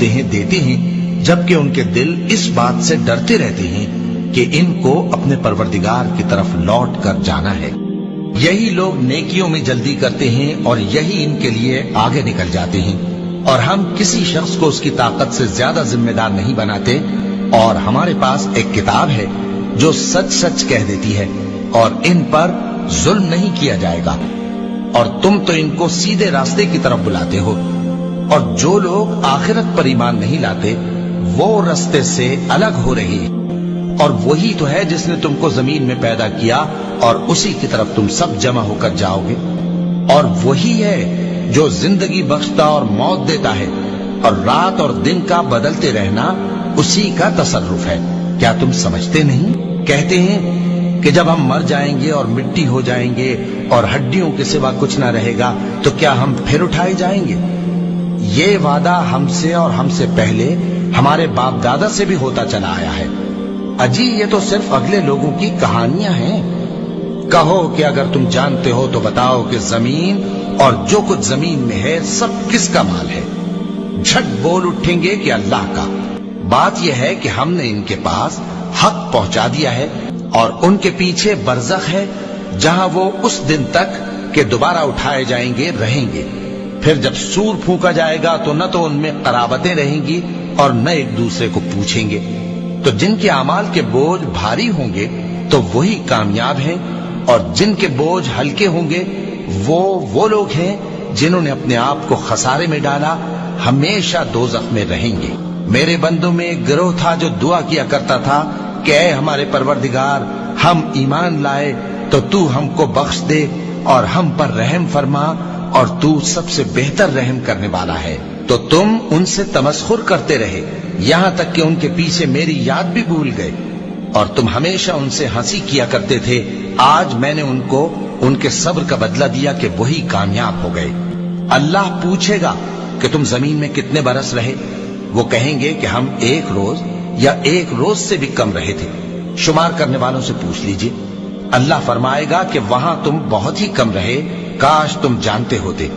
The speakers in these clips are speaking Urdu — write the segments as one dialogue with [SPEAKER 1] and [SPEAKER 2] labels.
[SPEAKER 1] دیتے ہیں جبکہ ان کے دل اس بات سے ڈرتے رہتے ہیں کہ ان کو اپنے پروردگار کی طرف لوٹ کر جانا ہے۔ یہی لوگ نیکیوں میں جلدی کرتے ہیں اور یہی ان کے لیے آگے نکل جاتے ہیں، اور ہم کسی شخص کو اس کی طاقت سے زیادہ ذمہ دار نہیں بناتے، اور ہمارے پاس ایک کتاب ہے جو سچ سچ کہہ دیتی ہے، اور ان پر ظلم نہیں کیا جائے گا، اور تم تو ان کو سیدھے راستے کی طرف بلاتے ہو، اور جو لوگ آخرت پر ایمان نہیں لاتے وہ راستے سے الگ ہو رہے ہیں۔ اور وہی تو ہے جس نے تم کو زمین میں پیدا کیا اور اسی کی طرف تم سب جمع ہو کر جاؤ گے، اور وہی ہے جو زندگی بخشتا اور موت دیتا ہے، اور رات اور دن کا بدلتے رہنا اسی کا تصرف ہے۔ کیا تم سمجھتے نہیں؟ کہتے ہیں کہ جب ہم مر جائیں گے اور مٹی ہو جائیں گے اور ہڈیوں کے سوا کچھ نہ رہے گا تو کیا ہم پھر اٹھائے جائیں گے؟ یہ وعدہ ہم سے اور ہم سے پہلے ہمارے باپ دادا سے بھی ہوتا چلا آیا ہے۔ اجی یہ تو صرف اگلے لوگوں کی کہانیاں ہیں۔ کہو کہ اگر تم جانتے ہو تو بتاؤ کہ زمین اور جو کچھ زمین میں ہے سب کس کا مال ہے؟ جھٹ بول اٹھیں گے کہ اللہ کا۔ بات یہ ہے کہ ہم نے ان کے پاس حق پہنچا دیا ہے، اور ان کے پیچھے برزخ ہے جہاں وہ اس دن تک کہ دوبارہ اٹھائے جائیں گے رہیں گے۔ پھر جب سور پھونکا جائے گا تو نہ تو ان میں قرابتیں رہیں گی اور نہ ایک دوسرے کو پوچھیں گے۔ تو جن کے اعمال کے بوجھ بھاری ہوں گے تو وہی کامیاب ہیں، اور جن کے بوجھ ہلکے ہوں گے وہ لوگ ہیں جنہوں نے اپنے آپ کو خسارے میں ڈالا، ہمیشہ دوزخ میں رہیں گے۔ میرے بندوں میں ایک گروہ تھا جو دعا کیا کرتا تھا کہ اے ہمارے پروردگار، ہم ایمان لائے تو تو ہم کو بخش دے اور ہم پر رحم فرما، اور تو سب سے بہتر رحم کرنے والا ہے۔ تو تم ان سے تمسخر کرتے رہے یہاں تک کہ ان کے پیچھے میری یاد بھی بھول گئے، اور تم ہمیشہ ان سے ہنسی کیا کرتے تھے۔ آج میں نے ان کو ان کے صبر کا بدلہ دیا کہ وہی کامیاب ہو گئے۔ اللہ پوچھے گا کہ تم زمین میں کتنے برس رہے؟ وہ کہیں گے کہ ہم 1 روز یا 1 روز سے بھی کم رہے تھے۔ شمار کرنے والوں سے پوچھ لیجئے۔ اللہ فرمائے گا کہ وہاں تم بہت ہی کم رہے، کاش تم جانتے ہوتے۔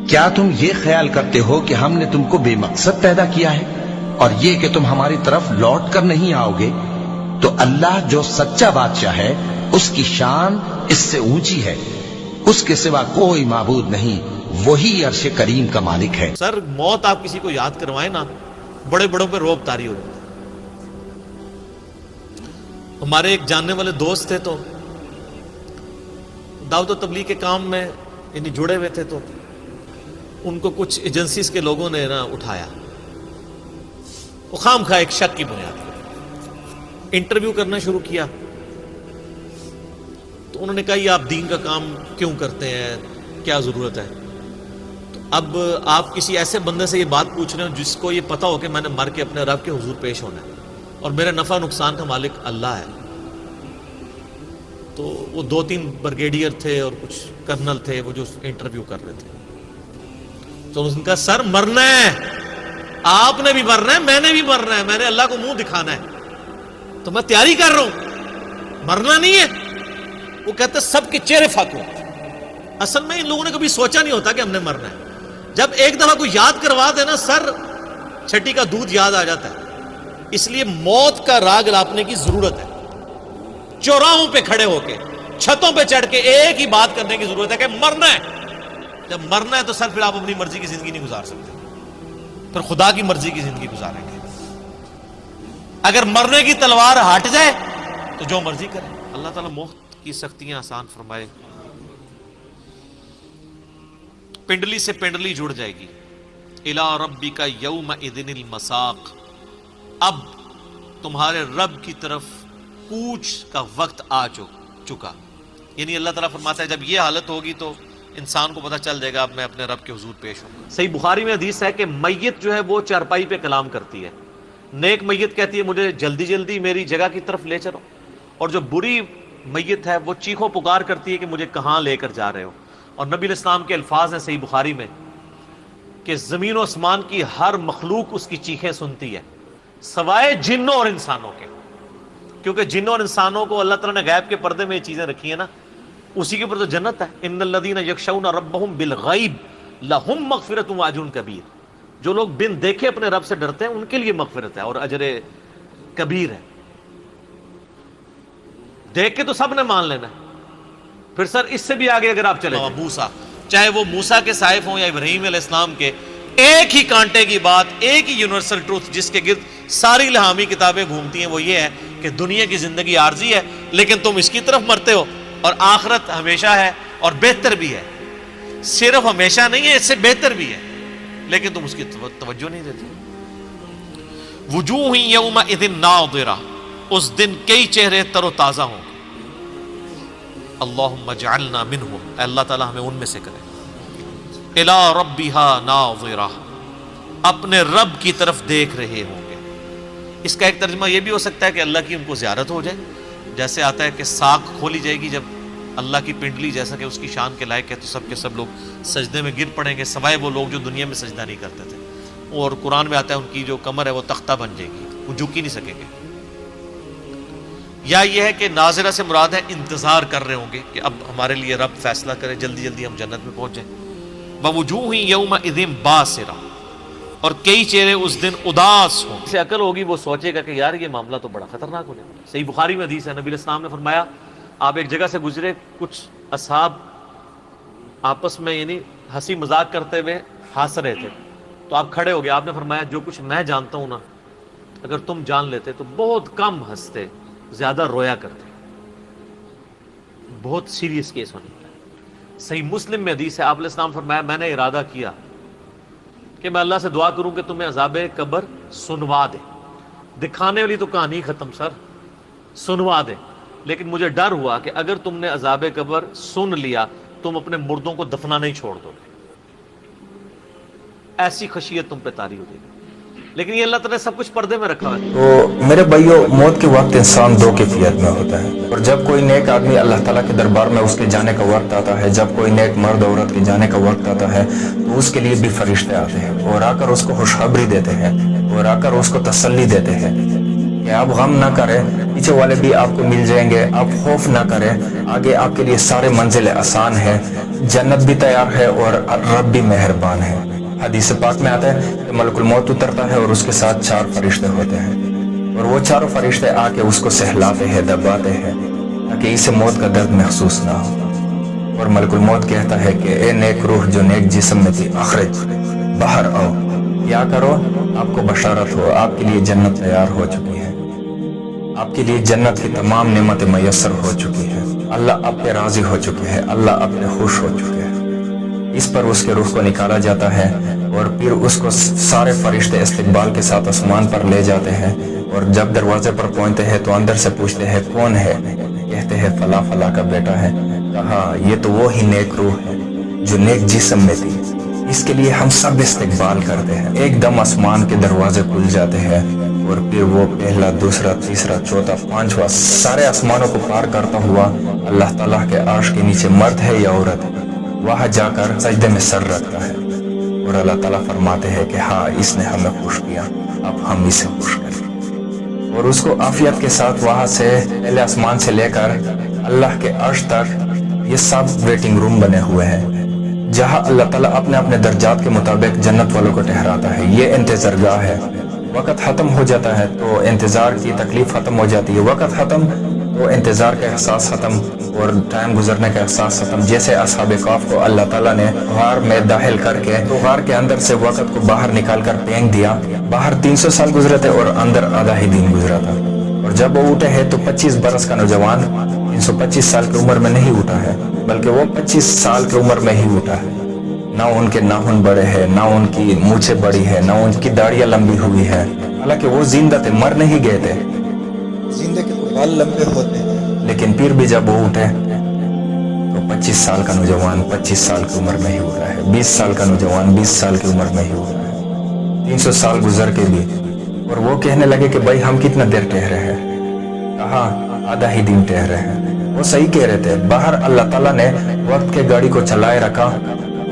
[SPEAKER 1] کیا تم یہ خیال کرتے ہو کہ ہم نے تم کو بے مقصد پیدا کیا ہے، اور یہ کہ تم ہماری طرف لوٹ کر نہیں آؤ گے؟ تو اللہ جو سچا بادشاہ ہے اس کی شان اس سے اونچی ہے، اس کے سوا کوئی معبود نہیں، وہی عرش کریم کا مالک ہے۔
[SPEAKER 2] سر موت آپ کسی کو یاد کروائیں نا، بڑے بڑوں پہ روب طاری ہو جاتی۔ ہمارے ایک جاننے والے دوست تھے تو دعوت و تبلیغ کے کام میں یعنی جڑے ہوئے تھے، تو ان کو کچھ ایجنسیز کے لوگوں نے نا اٹھایا، وہ خام خواہ ایک شک کی بنیاد پر انٹرویو کرنا شروع کیا۔ تو انہوں نے کہا یہ آپ دین کا کام کیوں کرتے ہیں، کیا ضرورت ہے؟ تو اب آپ کسی ایسے بندے سے یہ بات پوچھ رہے ہو جس کو یہ پتا ہو کہ میں نے مر کے اپنے رب کے حضور پیش ہونا ہے اور میرے نفع نقصان کا مالک اللہ ہے۔ تو وہ 2-3 بریگیڈیئر تھے اور کچھ کرنل تھے وہ جو انٹرویو کر رہے تھے۔ تو اس نے کہا سر مرنا ہے، آپ نے بھی مرنا ہے، میں نے بھی مرنا ہے، میں نے اللہ کو منہ دکھانا ہے، تو میں تیاری کر رہا ہوں، مرنا نہیں ہے۔ وہ کہتے سب کے چہرے فاقو۔ اصل میں ان لوگوں نے کبھی سوچا نہیں ہوتا کہ ہم نے مرنا ہے۔ جب ایک دفعہ کوئی یاد کروا دینا سر، چھٹی کا دودھ یاد آ جاتا ہے۔ اس لیے موت کا راگ لاپنے کی ضرورت ہے۔ چوراہوں پہ کھڑے ہو کے، چھتوں پہ چڑھ کے ایک ہی بات کرنے کی ضرورت ہے کہ مرنا ہے۔ جب مرنا ہے تو سر پھر آپ اپنی مرضی کی زندگی نہیں گزار سکتے، پھر خدا کی مرضی کی زندگی گزاریں گے۔ اگر مرنے کی تلوار ہٹ جائے تو جو مرضی کریں۔ اللہ تعالیٰ موت کی سختیاں آسان فرمائے۔ پنڈلی سے پنڈلی جڑ جائے گی۔ الی ربک یومئذ المساق، اب تمہارے رب کی طرف کوچ کا وقت آ چکا۔ یعنی اللہ تعالیٰ فرماتا ہے جب یہ حالت ہوگی تو انسان کو پتہ چل جائے گا اب میں اپنے رب کے حضور پیش ہوں گا۔ صحیح بخاری میں حدیث ہے کہ میت جو ہے وہ چارپائی پہ کلام کرتی ہے۔ نیک میت کہتی ہے مجھے جلدی جلدی میری جگہ کی طرف لے چلو، اور جو بری میت ہے وہ چیخو پکار کرتی ہے کہ مجھے کہاں لے کر جا رہے ہو۔ اور نبی علیہ السلام کے الفاظ ہیں صحیح بخاری میں کہ زمین و آسمان کی ہر مخلوق اس کی چیخیں سنتی ہے سوائے جنوں اور انسانوں کے، کیونکہ جنوں اور انسانوں کو اللہ تعالیٰ نے غیب کے پردے میں یہ چیزیں رکھی ہیں نا، اسی کے اوپر تو جنت ہے۔ ان الذین یخشون ربهم بالغیب لہم مغفرۃ واجر کبیر۔ جو لوگ بن دیکھے اپنے رب سے ڈرتے ہیں ان کے لیے مغفرت ہے اور اجر کبیر ہے. دیکھ کے تو سب نے مان لینا ہے. پھر سر اس سے بھی آگے اگر آپ چلے موسیٰ، چاہے وہ موسیٰ کے صائف ہوں یا ابراہیم علیہ السلام کے، ایک ہی کانٹے کی بات، ایک ہی یونیورسل ٹروتھ جس کے گرد ساری الہامی کتابیں گھومتی ہیں، وہ یہ ہے کہ دنیا کی زندگی عارضی ہے لیکن تم اس کی طرف مرتے ہو، اور آخرت ہمیشہ ہے اور بہتر بھی ہے. صرف ہمیشہ نہیں ہے، اس سے بہتر بھی ہے، لیکن تم اس کی توجہ نہیں دیتے. وجوہ یومئذ ناظرہ، اس دن کئی چہرے تر و تازہ ہوں گے. اللہم اجعلنا منہم، اے اللہ تعالیٰ ہمیں ان میں سے کرے. الی ربہا ناظرہ، اپنے رب کی طرف دیکھ رہے ہوں گے. اس کا ایک ترجمہ یہ بھی ہو سکتا ہے کہ اللہ کی ان کو زیارت ہو جائے. جیسے آتا ہے کہ ساکھ کھولی جائے گی جب اللہ کی پنڈلی، جیسا کہ اس کی شان کے لائق ہے، تو سب کے سب لوگ سجدے میں گر پڑیں گے سوائے وہ لوگ جو دنیا میں سجدہ نہیں کرتے تھے. اور قرآن میں آتا ہے ان کی جو کمر ہے وہ تختہ بن جائے گی، وہ جھک ہی نہیں سکیں گے. یا یہ ہے کہ ناظرہ سے مراد ہے انتظار کر رہے ہوں گے کہ اب ہمارے لیے رب فیصلہ کرے، جلدی جلدی ہم جنت میں پہنچ جائیں. ووجوہ یومئذ باسرہ، اور کئی چہرے اس دن اداس ہوں. سے عقل ہوگی وہ سوچے گا کہ یار یہ معاملہ تو بڑا خطرناک ہونے والا ہے. صحیح بخاری میں حدیث ہے، نبی علیہ السلام نے فرمایا آپ ایک جگہ سے گزرے، کچھ اصحاب آپس میں یعنی ہنسی مذاق کرتے ہوئے ہنس رہے تھے، تو آپ کھڑے ہو گئے. آپ نے فرمایا جو کچھ میں جانتا ہوں نا، اگر تم جان لیتے تو بہت کم ہنستے، زیادہ رویا کرتے. بہت سیریس کیس ہونے کا ہے. صحیح مسلم میں حدیث ہے، آپ علیہ السلام فرمایا میں نے ارادہ کیا کہ میں اللہ سے دعا کروں کہ تمہیں عذاب قبر سنوا دے. دکھانے والی تو کہانی ختم سر، سنوا دے. لیکن مجھے ڈر ہوا کہ اگر تم نے عذاب قبر سن لیا تم اپنے مردوں کو دفنا نہیں چھوڑ دو گے، ایسی خشیت تم پہ طاری ہو جائے گی. لیکن یہ اللہ تعالیٰ نے سب کچھ پردے میں رکھا ہے.
[SPEAKER 3] تو میرے بھائیو، موت کے وقت انسان دو کیفیت میں ہوتا ہے، اور جب کوئی نیک آدمی اللہ تعالیٰ کے دربار میں اس کے جانے کا وقت آتا ہے، جب کوئی نیک مرد عورت کے جانے کا وقت آتا ہے، تو اس کے لیے بھی فرشتے آتے ہیں اور آ کر اس کو خوشخبری دیتے ہیں اور آ کر اس کو تسلی دیتے ہیں کہ آپ غم نہ کریں، پیچھے والے بھی آپ کو مل جائیں گے، آپ خوف نہ کریں، آگے آپ کے لیے سارے منزل آسان ہیں، جنت بھی تیار ہے اور رب بھی مہربان ہے. حدیث پاک میں آتا ہے کہ ملک الموت اترتا ہے اور اس کے ساتھ 4 فرشتے ہوتے ہیں، اور وہ چاروں فرشتے آ کے اس کو سہلاتے ہیں، دباتے ہیں تاکہ اسے موت کا درد محسوس نہ ہو. اور ملک الموت کہتا ہے کہ اے نیک روح جو نیک جسم میں تھی، اخرج، باہر آؤ. کیا کرو؟ آپ کو بشارت ہو، آپ کے لیے جنت تیار ہو چکی ہے، آپ کے لیے جنت کی تمام نعمتیں میسر ہو چکی ہے، اللہ آپ پہ راضی ہو چکے ہیں، اللہ آپ پہ خوش ہو چکے ہیں. اس پر اس کے روح کو نکالا جاتا ہے اور پھر اس کو سارے فرشتے استقبال کے ساتھ آسمان پر لے جاتے ہیں، اور جب دروازے پر پہنچتے ہیں تو اندر سے پوچھتے ہیں کون ہے؟ کہتے ہیں فلاں فلاں کا بیٹا ہے. کہا یہ تو وہی نیک روح ہے جو نیک جسم میں تھی. اس کے لیے ہم سب استقبال کرتے ہیں. ایک دم آسمان کے دروازے کھل جاتے ہیں اور پھر وہ پہلا، دوسرا، تیسرا، چوتھا، پانچواں سارے آسمانوں کو پار کرتا ہوا اللہ تعالیٰ کے عرش کے نیچے مرد ہے یا عورت ہے وہاں جا کر سجدے میں سر رکھتا ہے، اور اللہ تعالیٰ فرماتے ہیں کہ ہاں اس نے ہمیں خوش کیا، اب ہم اسے خوش کریں. اور اس کو عافیت کے ساتھ وہاں سے پہلے آسمان سے لے کر اللہ کے عرش تک یہ سب ویٹنگ روم بنے ہوئے ہیں جہاں اللہ تعالیٰ اپنے اپنے درجات کے مطابق جنت والوں کو ٹھہراتا ہے. یہ انتظار گاہ ہے. وقت ختم ہو جاتا ہے تو انتظار کی تکلیف ختم ہو جاتی ہے، وقت ختم تو انتظار کا احساس ختم اور ٹائم گزرنے کا احساس ختم. جیسے اصحاب کہف کو اللہ تعالیٰ نے غار میں داخل کر کے تو غار کے اندر سے وقت کو باہر نکال کر پھینک دیا. باہر 300 سال گزرے تھے اور اندر آدھا ہی دن گزرا تھا. اور جب وہ اٹھے ہیں تو 25 برس کا نوجوان 325 سال کی عمر میں نہیں اٹھا ہے، بلکہ وہ 25 سال کی عمر میں ہی اٹھا ہے. نہ ان کے ناخن بڑے ہیں، نہ ان کی مونچھیں بڑی ہے، نہ ان کی داڑیاں لمبی ہوئی ہے، حالانکہ وہ زندہ تھے، مر نہیں گئے تھے.
[SPEAKER 4] زندہ کے تو بال لمبے ہوتے ہیں،
[SPEAKER 3] لیکن پھر بھی جب وہ اٹھے تو 25 سال کا نوجوان 25 سال کی عمر میں ہی اٹھا ہے، 20 سال کا نوجوان 20 سال کی عمر میں ہی اٹھا ہے، 300 سال گزر کے بھی. اور وہ کہنے لگے کہ بھائی ہم کتنا دیر ٹھہرے ہیں؟ کہا آدھا ہی دن ٹھہرے ہیں. وہ صحیح کہہ رہے تھے. باہر اللہ تعالیٰ نے وقت کے گاڑی کو چلائے رکھا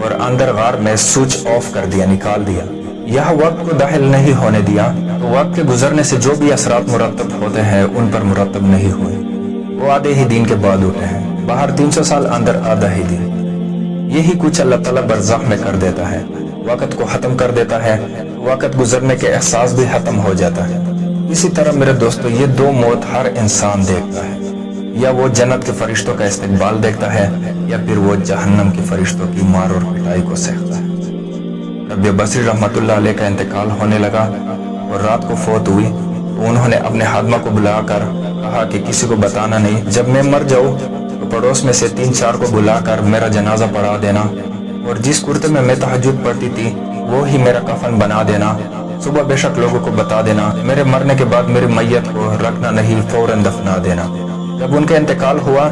[SPEAKER 3] اور اندر غار میں سوئچ آف کر دیا، نکال دیا. یہاں وقت کو داخل نہیں ہونے دیا تو وقت کے گزرنے سے جو بھی اثرات مرتب ہوتے ہیں ان پر مرتب نہیں ہوئے. وہ آدھے ہی دن کے بعد اٹھے ہیں. باہر 300 سال، اندر آدھا ہی دن. یہی کچھ اللہ تعالیٰ برزخ میں کر دیتا ہے. وقت کو ختم کر دیتا ہے، وقت گزرنے کے احساس بھی ختم ہو جاتا ہے۔ اسی طرح میرے دوستو یہ دو موت ہر انسان دیکھتا ہے، یا وہ جنت کے فرشتوں کا استقبال دیکھتا ہے یا پھر وہ جہنم کے فرشتوں کی مار اور پٹائی کو سہتا ہے۔ ربیع بصری رحمۃ اللہ علیہ کا انتقال ہونے لگا اور رات کو فوت ہوئی تو انہوں نے اپنے خادمہ کو بلا کر کہا کہ کسی کو بتانا نہیں، جب میں مر جاؤں تو پڑوس میں سے 3-4 کو بلا کر میرا جنازہ پڑھا دینا، اور جس کرتے میں میں تہجد پڑھتی تھی وہ ہی میرا کفن بنا دینا، صبح بے شک لوگوں کو بتا دینا، میرے مرنے کے بعد میری میت کو رکھنا نہیں، فوراً دفنا دینا۔ جب ان کا انتقال ہوا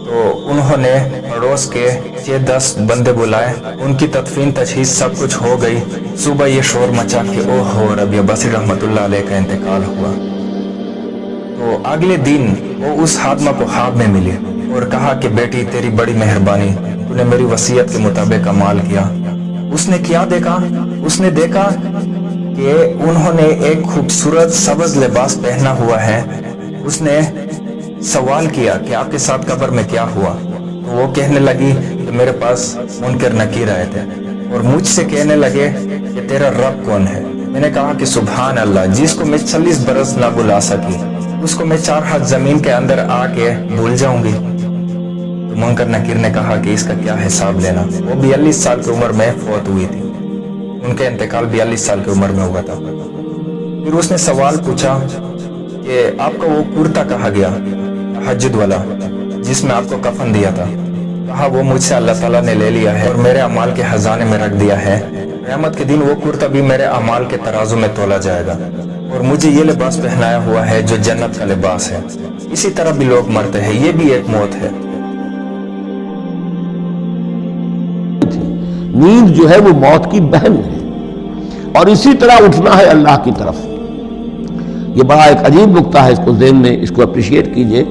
[SPEAKER 3] تو انہوں نے پڑوس کے 6-10 بندے بلائے، ان کی تدفین تجہیز سب کچھ ہو گئی۔ صبح یہ شور مچا کہ او ہو ربیع بصری رحمۃ اللہ علیہ کا انتقال ہوا۔ تو اگلے دن وہ اس خادمہ کو خواب میں ملی اور کہا کہ بیٹی تیری بڑی مہربانی، تو نے میری وصیت کے مطابق عمل کیا۔ اس نے کیا دیکھا؟ اس نے دیکھا کہ انہوں نے ایک خوبصورت سبز لباس پہنا ہوا ہے۔ اس نے سوال کیا کہ آپ کے ساتھ قبر میں کیا ہوا؟ تو وہ کہنے لگی کہ میرے پاس منکر نکیر آئے تھے اور مجھ سے کہنے لگے کہ تیرا رب کون ہے؟ میں نے کہا کہ سبحان اللہ، جس کو میں 40 برس نہ بلا سکی اس کو میں 4 ہاتھ زمین کے اندر آ کے بھول جاؤں گی۔ تو منکر نکیر نے کہا کہ اس کا کیا حساب لینا؟ وہ 42 سال کی عمر میں فوت ہوئی تھی، ان کا انتقال 42 سال کی عمر میں ہوا تھا۔ پھر اس نے سوال پوچھا کہ آپ کا وہ کرتا کہا گیا تہجد والا جس میں آپ کو کفن دیا تھا؟ کہا وہ مجھ سے اللہ تعالیٰ نے لے لیا ہے اور میرے اعمال کے خزانے میں رکھ دیا ہے، قیامت کے دن وہ کرتا بھی میرے اعمال کے ترازو میں تولا جائے گا، اور مجھے یہ لباس پہنایا ہوا ہے جو جنت کا لباس ہے۔ اسی طرح بھی لوگ مرتے ہیں، یہ بھی ایک موت ہے۔
[SPEAKER 5] نیند جو ہے وہ موت کی بہن ہے، اور اسی طرح اٹھنا ہے اللہ کی طرف۔ یہ بڑا ایک عجیب نقطہ ہے، اس کو ذہن میں اس کو اپریشیٹ کیجئے۔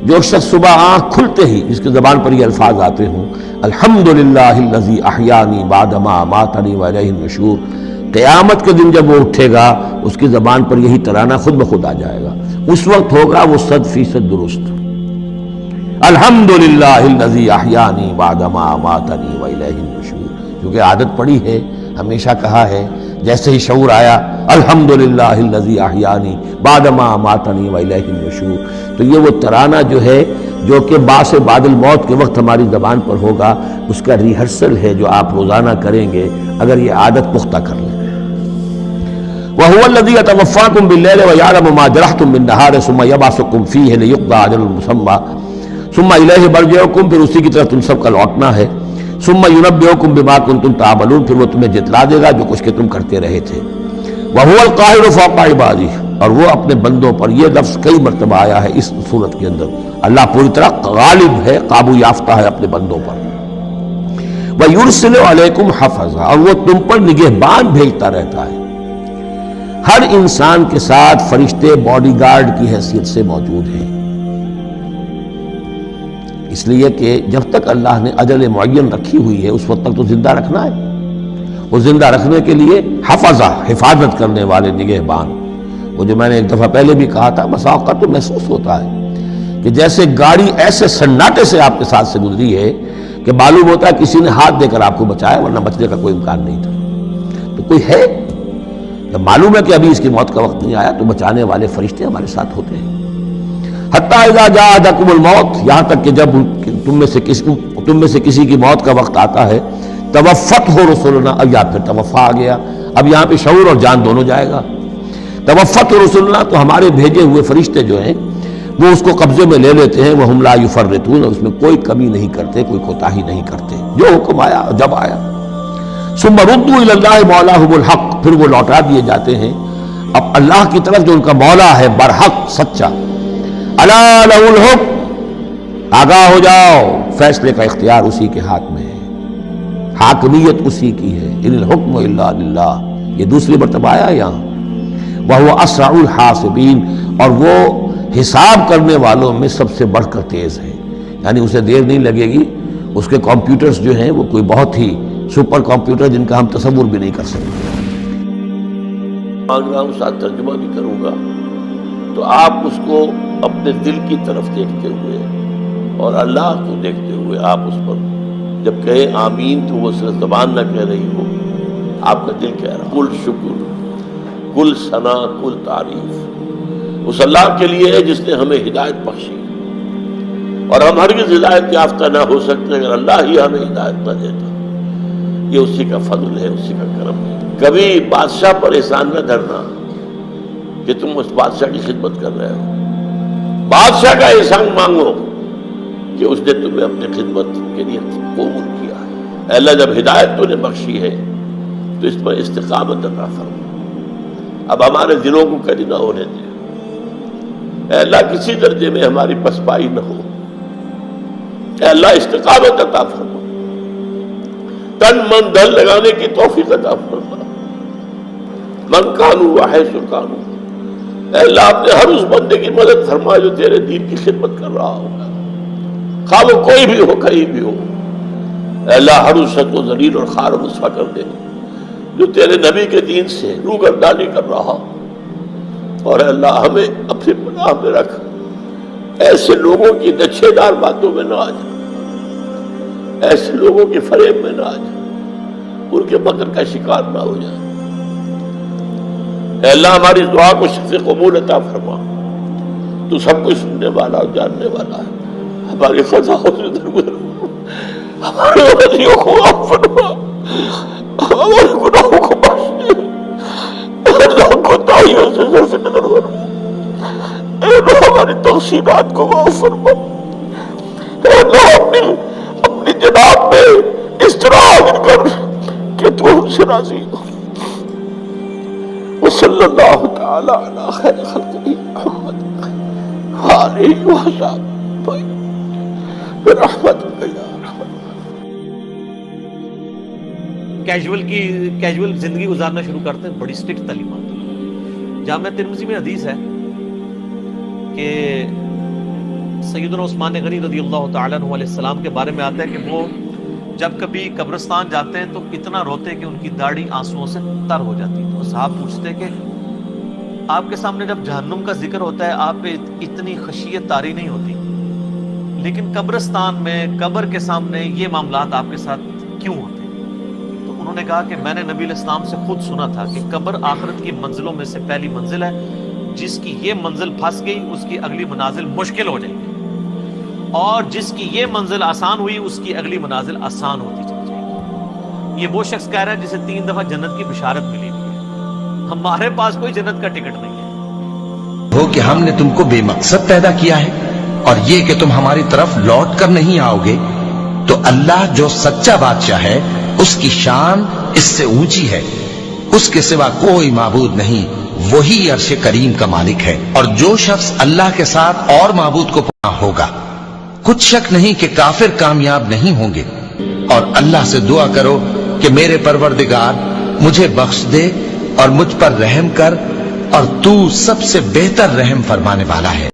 [SPEAKER 5] جو شخص صبح آنکھ کھلتے ہی جس کی زبان پر یہ الفاظ آتے ہوں الحمدللہ الذی احیانی بعد ما اماتنی والیہ النشور، قیامت کے دن جب وہ اٹھے گا اس کی زبان پر یہی ترانہ خود بخود آ جائے گا، اس وقت ہوگا وہ 100% درست۔ الحمدللہ الذی احیانی بعد ما اماتنی والیہ النشور، کیونکہ عادت پڑی ہے، ہمیشہ کہا ہے، جیسے ہی شعور آیا الحمدللہ الذی احیانی بعد ما اماتنی والیہ النشور، تو یہ وہ ترانہ جو ہے جو کہ باعث بعد الموت کے وقت ہماری زبان پر ہوگا، اس کا ریہرسل ہے جو آپ روزانہ کریں گے اگر یہ عادت پختہ کر لیں۔ وَهُوَ الَّذِي يَتَوَفَّاكُمْ بِاللَّيْلِ وَيَعْلَمُ مَا جَرَحْتُم بِالنَّهَارِ ثُمَّ يَبْعَثُكُمْ فِيهِ لِيُقْضَىٰ أَجَلٌ مُّسَمًّى ثُمَّ إِلَيْهِ مَرْجِعُكُمْ، پھر اسی کی طرف تم سب کا لوٹنا ہے۔ ثُمَّ يُنَبِّئُكُم بِمَا كُنتُمْ تَعْمَلُونَ، پھر وہ تمہیں جتلا دے گا جو کچھ کہ تم کرتے رہے تھے۔ وَهُوَ الْقَاهِرُ فَوْقَ عِبَادِهِ، اور وہ اپنے بندوں پر، یہ لفظ کئی مرتبہ آیا ہے اس صورت کے اندر، اللہ پوری طرح غالب ہے، قابو یافتہ ہے اپنے بندوں پر۔ وَيُرْسِلُ عَلَيْكُمْ حَفَظًا، اور وہ تم پر نگہبان بھیجتا رہتا ہے۔ ہر انسان کے ساتھ فرشتے باڈی گارڈ کی حیثیت سے موجود ہیں، اس لیے کہ جب تک اللہ نے اجل معین رکھی ہوئی ہے اس وقت تک تو زندہ رکھنا ہے۔ وہ زندہ رکھنے کے لیے حفظہ، حفاظت کرنے والے نگہبان، وہ جو میں نے ایک دفعہ پہلے بھی کہا تھا، بسا اوقات تو محسوس ہوتا ہے کہ جیسے گاڑی ایسے سناٹے سے آپ کے ساتھ سے گزری ہے کہ معلوم ہوتا ہے کسی نے ہاتھ دے کر آپ کو بچایا، ورنہ بچنے کا کوئی امکان نہیں تھا۔ تو کوئی ہے، جب معلوم ہے کہ ابھی اس کی موت کا وقت نہیں آیا تو بچانے والے فرشتے ہمارے ساتھ ہوتے ہیں۔ حتیٰ اذا جاء احدکم الموت، یہاں تک کہ جب تم میں سے کسی کی موت کا وقت آتا ہے، توفته رسلنا، اب یا پھر توفا آ گیا، اب یہاں پہ شعور اور جان دونوں جائے گا۔ توفته رسلنا، تو ہمارے بھیجے ہوئے فرشتے جو ہیں وہ اس کو قبضے میں لے لیتے ہیں، وہم لا یفرطون، اس میں کوئی کمی نہیں کرتے، کوئی کوتاہی نہیں کرتے، جو حکم آیا جب آیا۔ ثم ردوا الی اللہ مولاہم الحق، پھر وہ لوٹا دیے جاتے ہیں اب اللہ کی طرف جو ان کا مولا ہے برحق، سچا۔ الا لہ الحکم، آگاہ ہو جاؤ، فیصلے کا اختیار اسی کے ہاتھ میں ہے، حاکمیت اسی کی ہے۔ ان الحکم الا للہ، یہ دوسری مرتبہ آیا یہاں۔ وہو اسرع الحاسبین، اور وہ حساب کرنے والوں میں سب سے بڑھ کر تیز ہے، یعنی اسے دیر نہیں لگے گی۔ اس کے کمپیوٹرز جو ہیں وہ کوئی بہت ہی سپر کمپیوٹر جن کا ہم تصور بھی نہیں کر سکتے۔ مانگ رہا ہوں، ساتھ ترجمہ بھی کروں گا، تو آپ اس کو اپنے دل کی طرف دیکھتے ہوئے اور اللہ کو دیکھتے ہوئے آپ اس پر جب کہے آمین تو وہ صرف زبان نہ کہہ رہی ہو،
[SPEAKER 6] آپ کا دل کہہ رہا کل شکر کل ثنا کل تعریف اس اللہ کے لیے ہے جس نے ہمیں ہدایت بخشی، اور ہم ہرگز ہدایت یافتہ نہ ہو سکتے اگر اللہ ہی ہمیں ہدایت نہ دیتا۔ یہ اسی کا فضل ہے، اسی کا کرم ہے۔ کبھی بادشاہ پر احسان نہ دھرنا کہ تم اس بادشاہ کی خدمت کر رہے ہو، بادشاہ کا احسان مانگو کہ اس نے تمہیں اپنی خدمت کے لیے قبول کیا ہے۔ اے اللہ جب ہدایت تو نے بخشی ہے تو اس پر استقامت عطا فرما، اب ہمارے دلوں کو کری نہ ہونے دے۔ اے اللہ کسی درجے میں ہماری پسپائی نہ ہو، اے اللہ استقامت عطا فرما، تن من دل لگانے کی توفیق عطا فرما۔ من کانو وحیث کانو، اے اللہ اپنے ہر اس بندے کی مدد فرما جو تیرے دین کی خدمت کر رہا ہوگا، خواہ وہ کوئی بھی ہو کہیں بھی ہو۔ اے اللہ ہر اس شخص کو ذلیل اور خوار و رسوا کر دے جو تیرے نبی کے دین سے روگردانی کر رہا، اور اے اللہ ہمیں اپنی پناہ میں رکھ، ایسے لوگوں کی نچھے دار باتوں میں نہ آ جا، ایسے لوگوں کے فریب میں نہ آ جا، ان کے مکر کا شکار نہ ہو جائے۔ اے اللہ ہماری دعا کو شفیع قبول عطا فرما، تو سب کچھ سننے والا اور جاننے والا ہے۔ ہماری خطاؤں سے درگزر، ہمارے غلطیوں کو معاف فرما، ہمارے گناہوں کو بخش دے، اے اللہ کوتاہیوں سے صرف نظر فرما، اے اللہ ہماری تقصیرات کو معاف فرما، اے اللہ اپنی جناب میں اس طرح حاضر کر کہ تو ہم سے راضی ہو۔ وصلی اللہ تعالی علی خیر خلقہ محمد وآلہ وصحبہ برحمتک یا ارحم
[SPEAKER 2] کیجول زندگی گزارنا شروع کرتے ہیں، بڑی سٹرکٹ تعلیمات۔ جامع ترمذی میں حدیث ہے کہ سیدنا عثمان غنی رضی اللہ تعالیٰ عنہ علیہ السلام کے بارے میں آتا ہے کہ وہ جب کبھی قبرستان جاتے ہیں تو اتنا روتے کہ ان کی داڑھی آنسوؤں سے تر ہو جاتی۔ تو صحابہ پوچھتے کہ آپ کے سامنے جب جہنم کا ذکر ہوتا ہے آپ پہ اتنی خشیت طاری نہیں ہوتی، لیکن قبرستان میں قبر کے سامنے یہ معاملات آپ کے ساتھ کیوں ہوتے؟ تو انہوں نے کہا کہ میں نے نبی علیہ السلام سے خود سنا تھا کہ قبر آخرت کی منزلوں میں سے پہلی منزل ہے، جس کی یہ منزل پھنس گئی اس کی اگلی منازل مشکل ہو جائے گی، اور جس کی یہ منزل آسان ہوئی اس کی اگلی منازل آسان ہوتی چلی جائے گی۔ یہ وہ شخص کہہ رہا ہے جسے 3 دفعہ جنت کی بشارت ملی ہوئی ہے، ہمارے پاس کوئی جنت کا ٹکٹ نہیں ہے۔
[SPEAKER 1] ہو کہ ہم نے تم کو بے مقصد پیدا کیا ہے، اور یہ کہ تم ہماری طرف لوٹ کر نہیں آؤ گے، تو اللہ جو سچا بادشاہ ہے اس کی شان اس سے اونچی ہے، اس کے سوا کوئی معبود نہیں، وہی عرش کریم کا مالک ہے۔ اور جو شخص اللہ کے ساتھ اور معبود کو پناہ ہوگا، کچھ شک نہیں کہ کافر کامیاب نہیں ہوں گے۔ اور اللہ سے دعا کرو کہ میرے پروردگار مجھے بخش دے اور مجھ پر رحم کر، اور تو سب سے بہتر رحم فرمانے والا ہے۔